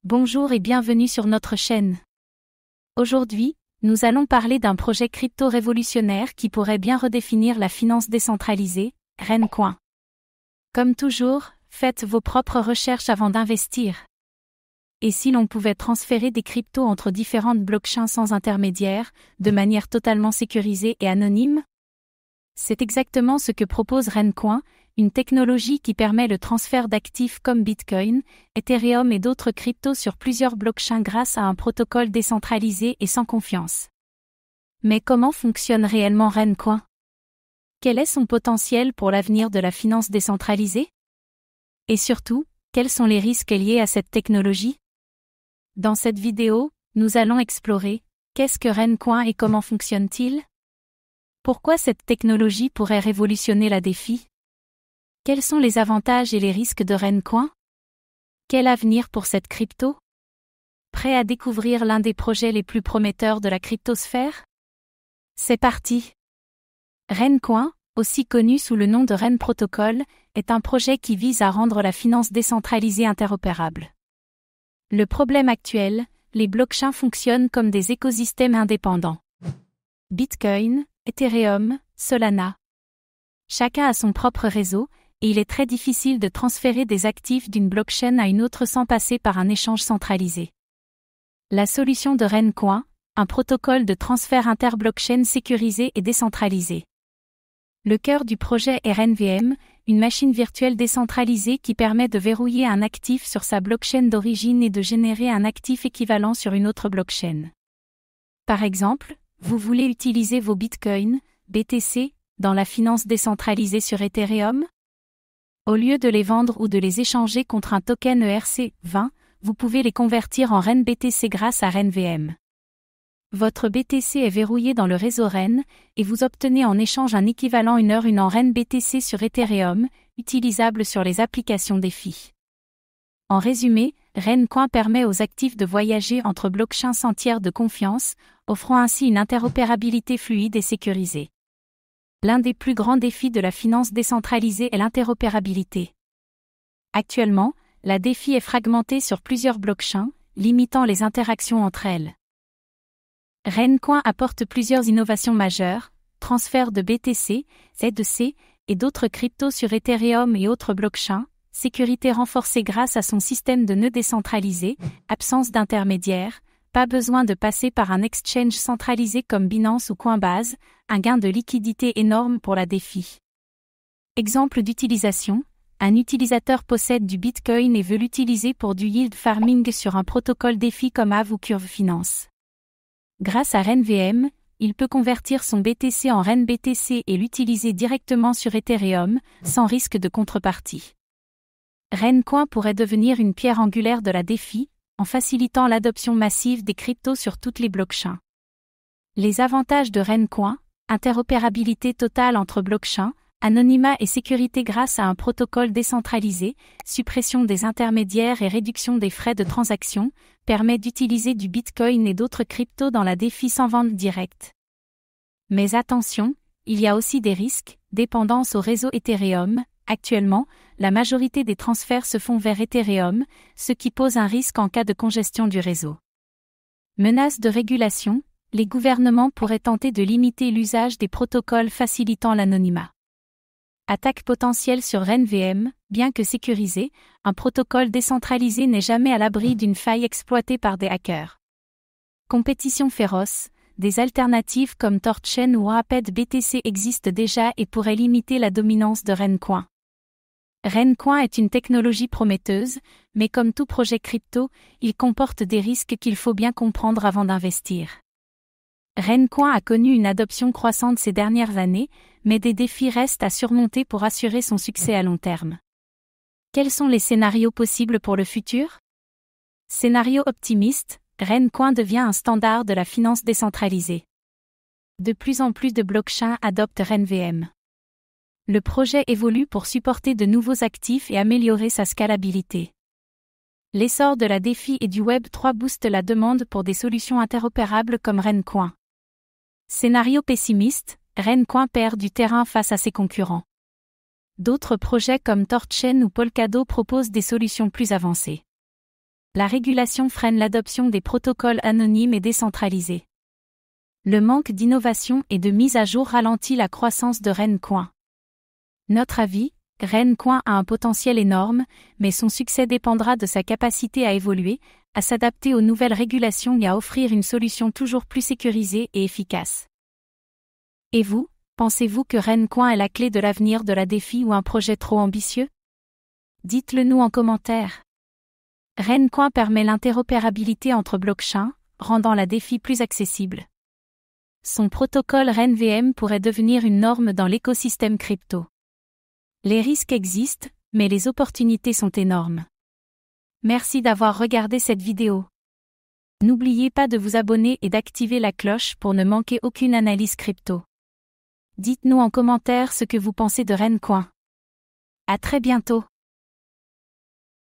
Bonjour et bienvenue sur notre chaîne. Aujourd'hui, nous allons parler d'un projet crypto révolutionnaire qui pourrait bien redéfinir la finance décentralisée, Rencoin. Comme toujours, faites vos propres recherches avant d'investir. Et si l'on pouvait transférer des cryptos entre différentes blockchains sans intermédiaire, de manière totalement sécurisée et anonyme? C'est exactement ce que propose Rencoin, une technologie qui permet le transfert d'actifs comme Bitcoin, Ethereum et d'autres cryptos sur plusieurs blockchains grâce à un protocole décentralisé et sans confiance. Mais comment fonctionne réellement Rencoin? Quel est son potentiel pour l'avenir de la finance décentralisée? Et surtout, quels sont les risques liés à cette technologie? Dans cette vidéo, nous allons explorer qu'est-ce que Rencoin et comment fonctionne-t-il? Pourquoi cette technologie pourrait révolutionner la DeFi? Quels sont les avantages et les risques de Rencoin? Quel avenir pour cette crypto? Prêt à découvrir l'un des projets les plus prometteurs de la cryptosphère? C'est parti! Rencoin, aussi connu sous le nom de Ren Protocol, est un projet qui vise à rendre la finance décentralisée interopérable. Le problème actuel, les blockchains fonctionnent comme des écosystèmes indépendants. Bitcoin, Ethereum, Solana. Chacun a son propre réseau, et il est très difficile de transférer des actifs d'une blockchain à une autre sans passer par un échange centralisé. La solution de Rencoin, un protocole de transfert inter-blockchain sécurisé et décentralisé. Le cœur du projet est RenVM, une machine virtuelle décentralisée qui permet de verrouiller un actif sur sa blockchain d'origine et de générer un actif équivalent sur une autre blockchain. Par exemple, vous voulez utiliser vos bitcoins, BTC, dans la finance décentralisée sur Ethereum? Au lieu de les vendre ou de les échanger contre un token ERC20, vous pouvez les convertir en RenBTC grâce à RenVM. Votre BTC est verrouillé dans le réseau Ren, et vous obtenez en échange un équivalent une en RenBTC sur Ethereum, utilisable sur les applications DeFi. En résumé, Rencoin permet aux actifs de voyager entre blockchains sans tiers de confiance, offrant ainsi une interopérabilité fluide et sécurisée. L'un des plus grands défis de la finance décentralisée est l'interopérabilité. Actuellement, la DeFi est fragmentée sur plusieurs blockchains, limitant les interactions entre elles. Rencoin apporte plusieurs innovations majeures, transfert de BTC, ZC et d'autres cryptos sur Ethereum et autres blockchains, sécurité renforcée grâce à son système de nœuds décentralisé, absence d'intermédiaires, pas besoin de passer par un exchange centralisé comme Binance ou Coinbase, un gain de liquidité énorme pour la DeFi. Exemple d'utilisation, un utilisateur possède du Bitcoin et veut l'utiliser pour du yield farming sur un protocole DeFi comme Aave ou Curve Finance. Grâce à RenVM, il peut convertir son BTC en RenBTC et l'utiliser directement sur Ethereum, sans risque de contrepartie. Rencoin pourrait devenir une pierre angulaire de la DeFi, en facilitant l'adoption massive des cryptos sur toutes les blockchains. Les avantages de Rencoin, interopérabilité totale entre blockchains, anonymat et sécurité grâce à un protocole décentralisé, suppression des intermédiaires et réduction des frais de transaction, permet d'utiliser du Bitcoin et d'autres cryptos dans la DeFi sans vente directe. Mais attention, il y a aussi des risques, dépendance au réseau Ethereum. Actuellement, la majorité des transferts se font vers Ethereum, ce qui pose un risque en cas de congestion du réseau. Menace de régulation, les gouvernements pourraient tenter de limiter l'usage des protocoles facilitant l'anonymat. Attaque potentielle sur RenVM, bien que sécurisé, un protocole décentralisé n'est jamais à l'abri d'une faille exploitée par des hackers. Compétition féroce, des alternatives comme Torchain ou Rapid BTC existent déjà et pourraient limiter la dominance de Rencoin. Rencoin est une technologie prometteuse, mais comme tout projet crypto, il comporte des risques qu'il faut bien comprendre avant d'investir. Rencoin a connu une adoption croissante ces dernières années, mais des défis restent à surmonter pour assurer son succès à long terme. Quels sont les scénarios possibles pour le futur? Scénario optimiste, Rencoin devient un standard de la finance décentralisée. De plus en plus de blockchains adoptent RenVM. Le projet évolue pour supporter de nouveaux actifs et améliorer sa scalabilité. L'essor de la DeFi et du Web3 booste la demande pour des solutions interopérables comme Rencoin. Scénario pessimiste, Rencoin perd du terrain face à ses concurrents. D'autres projets comme Torchain ou Polkadot proposent des solutions plus avancées. La régulation freine l'adoption des protocoles anonymes et décentralisés. Le manque d'innovation et de mise à jour ralentit la croissance de RenCoin. Notre avis, RenCoin a un potentiel énorme, mais son succès dépendra de sa capacité à évoluer, à s'adapter aux nouvelles régulations et à offrir une solution toujours plus sécurisée et efficace. Et vous, pensez-vous que RenCoin est la clé de l'avenir de la DeFi ou un projet trop ambitieux? Dites-le nous en commentaire. RenCoin permet l'interopérabilité entre blockchains, rendant la DeFi plus accessible. Son protocole RenVM pourrait devenir une norme dans l'écosystème crypto. Les risques existent, mais les opportunités sont énormes. Merci d'avoir regardé cette vidéo. N'oubliez pas de vous abonner et d'activer la cloche pour ne manquer aucune analyse crypto. Dites-nous en commentaire ce que vous pensez de RenCoin. À très bientôt.